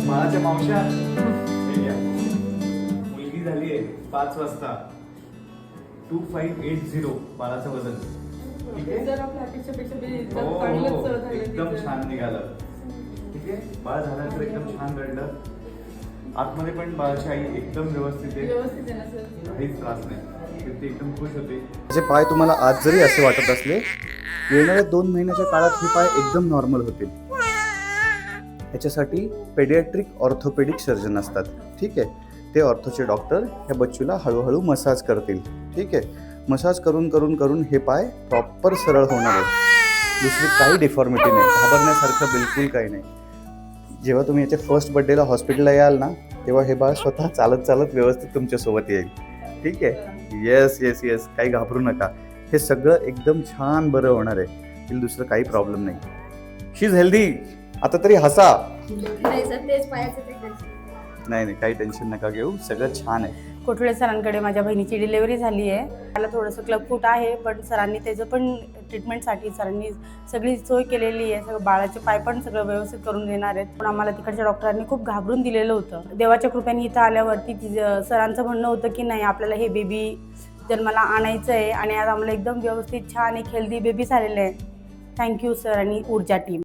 बाळाच्या मावश्या हे घ्या. मुलगी झाली आहे 5 वाजता. 2580 बाळाचं वजन. ठीक आहे. जर आपल्या अपेक्षेपेक्षा हो, चांगलंच हो, झालं एकदम तिचं. छान निघालं. ठीक आहे. बाळ झाल्यानंतर एकदम छान रडलं. आतमध्ये पण बाळाची आई एकदम व्यवस्थित आहे. व्यवस्थित आहे ना सर? काहीच त्रास नाही. तर ती एकदम खुश होते. त्याचे पाय तुम्हाला आज जरी असे वाटत असले, येणाऱ्या 2 महिन्याच्या काळात हे पाय एकदम नॉर्मल होतील. याच्यासाठी पेडियाट्रिक ऑर्थोपेडिक सर्जन असतात. ठीक आहे. ते ऑर्थोचे डॉक्टर ह्या बच्चूला हळूहळू मसाज करतील. ठीक आहे. मसाज करून करून करून हे पाय प्रॉपर सरळ होणार आहे. दुसरी काही डिफॉर्मिटी नाही, घाबरण्यासारखं बिलकुल काही नाही. जेव्हा तुम्ही याच्या फर्स्ट बर्थडेला हॉस्पिटलला याल ना, तेव्हा हे बाळ स्वतः चालत चालत व्यवस्थित तुमच्यासोबत येईल. ठीक आहे. येस येस येस, काही घाबरू नका. हे सगळं एकदम छान बरं होणार आहे. तिला दुसरं काही प्रॉब्लेम नाही. शी इज हेल्दी. आता तरी हसा. नाही सर, तेच पायाचं ते नाही नाही, काही टेन्शन नका घेऊ, सगळं छान आहे. कोठुळे सरांकडे माझ्या बहिणीची डिलिव्हरी झाली आहे. मला थोडंसं क्लबफूट आहे, पण सरांनी त्याचं पण ट्रीटमेंटसाठी सरांनी सगळी सोय केलेली आहे. सगळं बाळाचे पाय पण सगळं व्यवस्थित करून देणार आहेत. पण आम्हाला तिकडच्या डॉक्टरांनी खूप घाबरून दिलेलं होतं. देवाच्या कृपेने इथं आल्यावरती सरांचं म्हणणं होतं की नाही, आपल्याला हे बेबी जन्माला आणायचं आहे आणि आज आम्हाला एकदम व्यवस्थित छान एक हेल्दी बेबी झालेलं आहे. थँक्यू सर आणि ऊर्जा टीम.